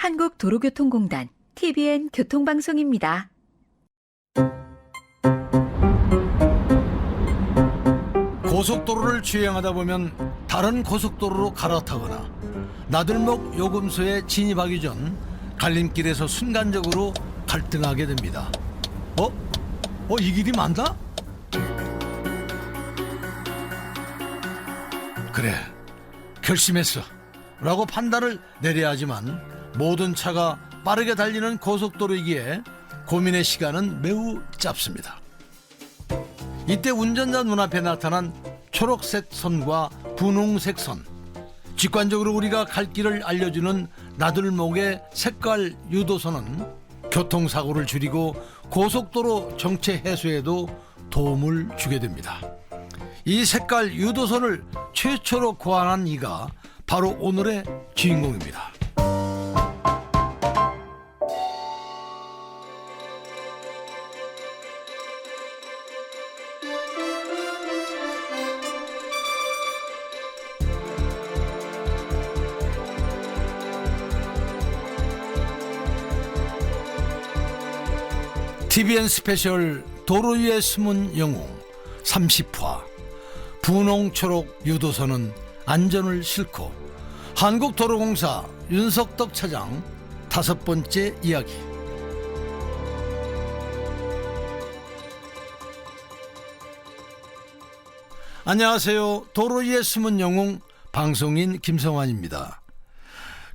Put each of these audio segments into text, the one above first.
한국도로교통공단 TBN 교통방송입니다. 고속도로를 주행하다 보면 다른 고속도로로 갈아타거나 나들목 요금소에 진입하기 전 갈림길에서 순간적으로 갈등하게 됩니다. 이 길이 맞나? 그래, 결심했어 라고 판단을 내려야 하지만 모든 차가 빠르게 달리는 고속도로이기에 고민의 시간은 매우 짧습니다. 이때 운전자 눈앞에 나타난 초록색 선과 분홍색 선, 직관적으로 우리가 갈 길을 알려주는 나들목의 색깔 유도선은 교통사고를 줄이고 고속도로 정체 해소에도 도움을 주게 됩니다. 이 색깔 유도선을 최초로 고안한 이가 바로 오늘의 주인공입니다. TBN 스페셜 도로 위의 숨은 영웅 30화 분홍 초록 유도선은 안전을 싣고 한국도로공사 윤석덕 차장 5번째 이야기. 안녕하세요. 도로 위의 숨은 영웅 방송인 김성환입니다.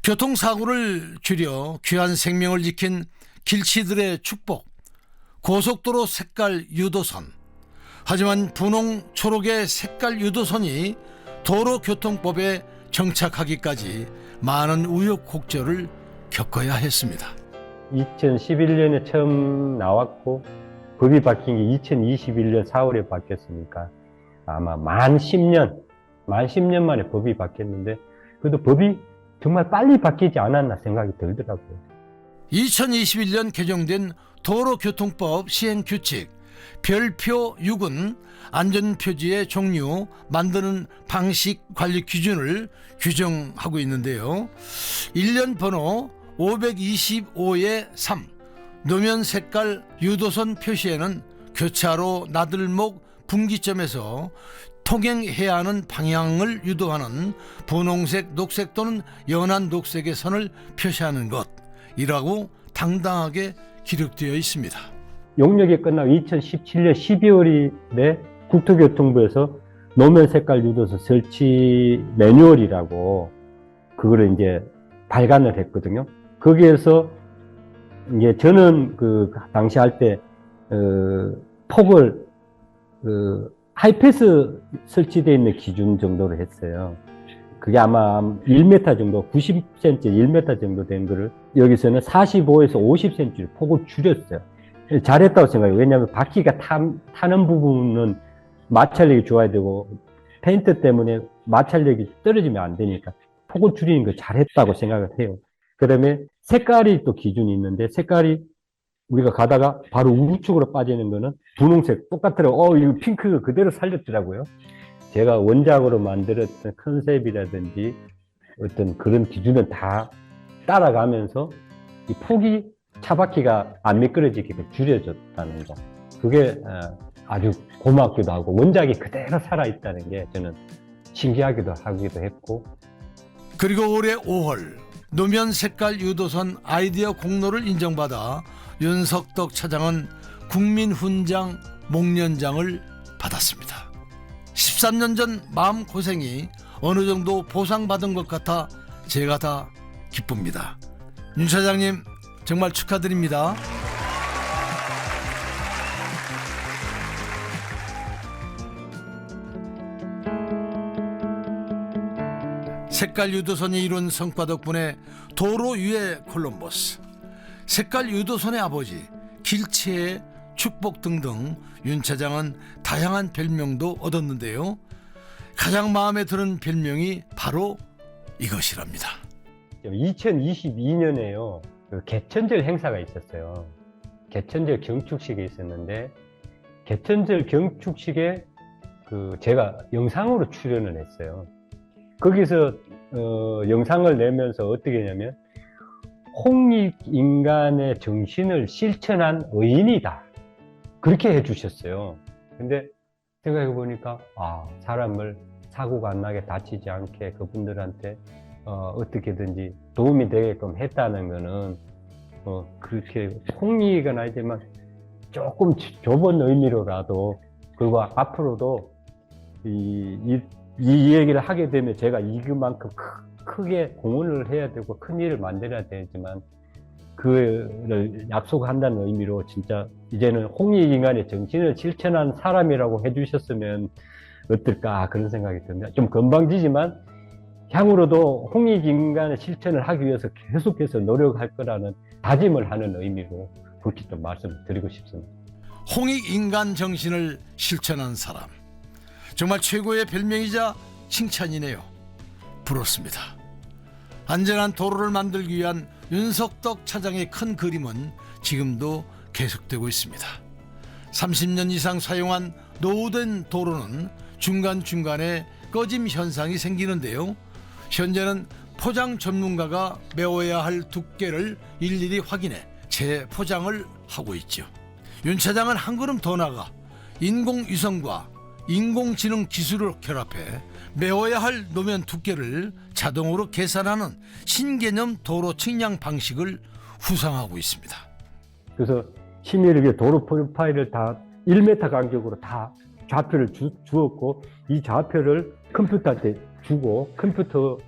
교통사고를 줄여 귀한 생명을 지킨 길치들의 축복, 고속도로 색깔 유도선. 하지만 분홍 초록의 색깔 유도선이 도로교통법에 정착하기까지 많은 우여곡절을 겪어야 했습니다. 2011년에 처음 나왔고 법이 바뀐 게 2021년 4월에 바뀌었으니까 아마 만 10년 만에 법이 바뀌었는데 그래도 법이 정말 빨리 바뀌지 않았나 생각이 들더라고요. 2021년 개정된 도로교통법 시행규칙 별표 6은 안전표지의 종류, 만드는 방식, 관리 기준을 규정하고 있는데요. 1년 번호 525의 3 노면 색깔 유도선 표시에는 교차로 나들목 분기점에서 통행해야 하는 방향을 유도하는 분홍색, 녹색 또는 연한 녹색의 선을 표시하는 것이라고 당당하게 기록되어 있습니다. 용역이 끝나고 2017년 12월에 국토교통부에서 노면 색깔 유도선 설치 매뉴얼이라고 그거를 이제 발간을 했거든요. 거기에서 이제 저는 그 당시 할 때 폭을 하이패스 설치되어 있는 기준 정도로 했어요. 그게 아마 1m 정도, 90cm, 1m 정도 된 거를 여기서는 45에서 50cm로 폭을 줄였어요. 잘했다고 생각해요. 왜냐하면 바퀴가 타는 부분은 마찰력이 좋아야 되고 페인트 때문에 마찰력이 떨어지면 안 되니까 폭을 줄이는 거 잘했다고 생각을 해요. 그 다음에 색깔이 또 기준이 있는데 색깔이 우리가 가다가 바로 우측으로 빠지는 거는 분홍색 똑같더라고요. 이거 핑크 그대로 살렸더라고요. 제가 원작으로 만들었던 컨셉이라든지 어떤 그런 기준은 다 따라가면서 이 폭이 차바퀴가 안 미끄러지게 줄여졌다는 거. 그게 아주 고맙기도 하고 원작이 그대로 살아있다는 게 저는 신기하기도 하기도 했고. 그리고 올해 5월 노면 색깔 유도선 아이디어 공로를 인정받아 윤석덕 차장은 국민훈장 목련장을 받았습니다. 13년 전 마음고생이 어느 정도 보상받은 것 같아 제가 다 기쁩니다. 윤 차장님 정말 축하드립니다. 색깔 유도선이 이룬 성과 덕분에 도로 위의 콜럼버스, 색깔 유도선의 아버지, 길치의 축복 등등 윤 차장은 다양한 별명도 얻었는데요. 가장 마음에 드는 별명이 바로 이것이랍니다. 2022년에요. 그 개천절 행사가 있었어요. 개천절 경축식이 있었는데 개천절 경축식에 제가 영상으로 출연을 했어요. 거기서 영상을 내면서 어떻게 했냐면 홍익인간의 정신을 실천한 의인이다. 그렇게 해주셨어요. 근데 생각해 보니까 사람을 사고가 안 나게 다치지 않게 그분들한테 어떻게든지 도움이 되게끔 했다는 거는 그렇게 홍익은 아니지만 조금 좁은 의미로라도, 그리고 앞으로도 이 얘기를 하게 되면 제가 이만큼 크게 공헌을 해야 되고 큰 일을 만들어야 되지만, 그를 약속한다는 의미로 진짜 이제는 홍익인간의 정신을 실천한 사람이라고 해주셨으면 어떨까, 그런 생각이 듭니다. 좀 건방지지만 향후로도 홍익인간의 실천을 하기 위해서 계속해서 노력할 거라는 다짐을 하는 의미로 그렇게 좀 말씀드리고 싶습니다. 홍익인간 정신을 실천한 사람, 정말 최고의 별명이자 칭찬이네요. 부럽습니다. 안전한 도로를 만들기 위한 윤석덕 차장의 큰 그림은 지금도 계속되고 있습니다. 30년 이상 사용한 노후된 도로는 중간중간에 꺼짐 현상이 생기는데요. 현재는 포장 전문가가 메워야 할 두께를 일일이 확인해 재포장을 하고 있죠. 윤 차장은 한 걸음 더 나가 인공위성과 인공지능 기술을 결합해 메워야 할 노면 두께를 자동으로 계산하는 신개념 도로 측량 방식을 구상하고 있습니다. 그래서 심의를 도로 프로파일을 다 1m 간격으로 다 좌표를 주었고, 이 좌표를 컴퓨터한테 주고, 컴퓨터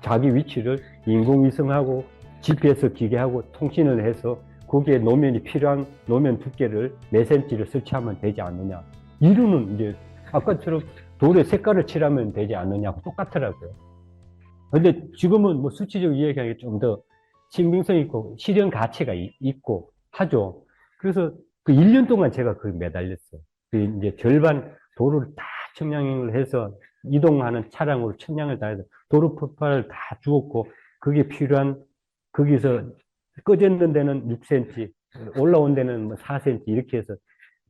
자기 위치를 인공위성하고 GPS 기계하고 통신을 해서 거기에 노면이 필요한 노면 두께를 몇 cm를 설치하면 되지 않느냐. 이루는 이제 아까처럼 도로에 색깔을 칠하면 되지 않느냐고 똑같더라고요. 근데 지금은 뭐 수치적 이야기하기 좀 더 신빙성 있고 실현 가치가 있고 하죠. 그래서 그 1년 동안 제가 거기 매달렸어요. 그 이제 절반 도로를 다 측량을 해서 이동하는 차량으로 측량을 다 해서 도로 프로파일을 다 주었고, 그게 필요한, 거기서 꺼졌는 데는 6cm, 올라온 데는 뭐 4cm 이렇게 해서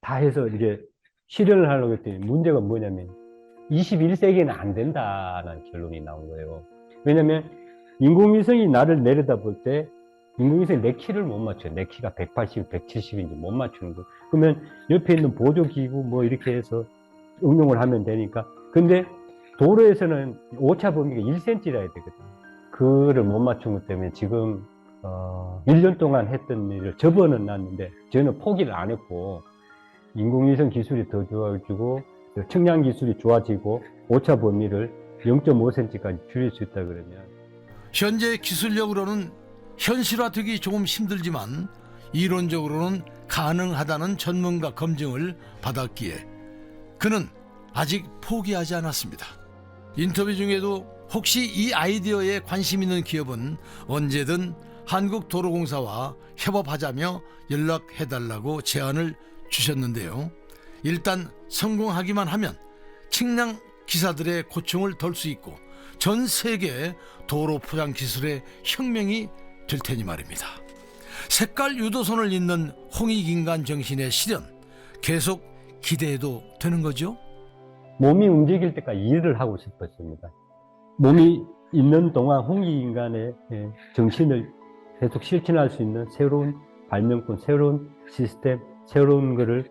다 해서 이제 실현을 하려고 했더니 문제가 뭐냐면 21세기에는 안 된다는 결론이 나온 거예요. 왜냐면 인공위성이 나를 내려다볼 때 인공위성이 내 키를 못 맞춰요. 내 키가 180, 170인지 못 맞추는 거. 그러면 옆에 있는 보조기구 뭐 이렇게 해서 응용을 하면 되니까. 근데 도로에서는 오차 범위가 1cm라 해야 되거든요. 그거를 못 맞춘 것 때문에 지금 1년 동안 했던 일을 접어는 놨는데 저는 포기를 안 했고, 인공위성 기술이 더 좋아지고 측량 기술이 좋아지고 오차 범위를 0.5cm까지 줄일 수 있다 그러면, 현재 기술력으로는 현실화되기 조금 힘들지만 이론적으로는 가능하다는 전문가 검증을 받았기에 그는 아직 포기하지 않았습니다. 인터뷰 중에도 혹시 이 아이디어에 관심 있는 기업은 언제든 한국도로공사와 협업하자며 연락해달라고 제안을 주셨는데요. 일단 성공하기만 하면 측량 기사들의 고충을 덜 수 있고 전 세계 도로 포장 기술의 혁명이 될 테니 말입니다. 색깔 유도선을 잇는 홍익인간 정신의 실현, 계속 기대해도 되는 거죠? 몸이 움직일 때까지 일을 하고 싶었습니다. 몸이 있는 동안 홍익인간의 정신을 계속 실천할 수 있는 새로운 발명품, 새로운 시스템, 새로운 거를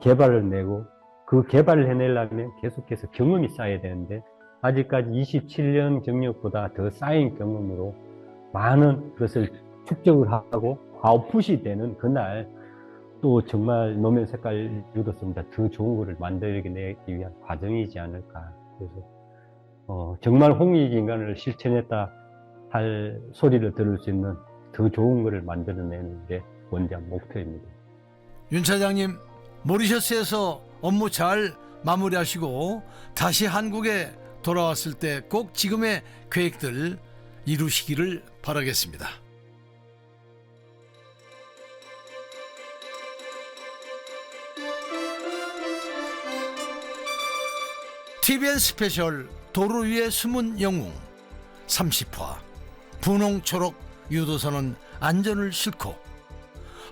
개발을 내고, 그 개발을 해내려면 계속해서 경험이 쌓여야 되는데 아직까지 27년 경력보다 더 쌓인 경험으로 많은 것을 축적을 하고 아웃풋이 되는 그날 또 정말 노면 색깔 유도선보다 더 좋은 거를 만들어내기 위한 과정이지 않을까. 그래서 정말 홍익인간을 실천했다 할 소리를 들을 수 있는 더 좋은 거를 만들어내는 게 원장 목표입니다. 윤 차장님, 모리셔스에서 업무 잘 마무리하시고 다시 한국에 돌아왔을 때 꼭 지금의 계획들 이루시기를 바라겠습니다. TVN 스페셜 도로 위의 숨은 영웅 30화 분홍초록 유도선은 안전을 싣고,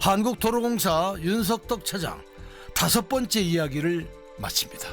한국도로공사 윤석덕 차장 5번째 이야기를 마칩니다.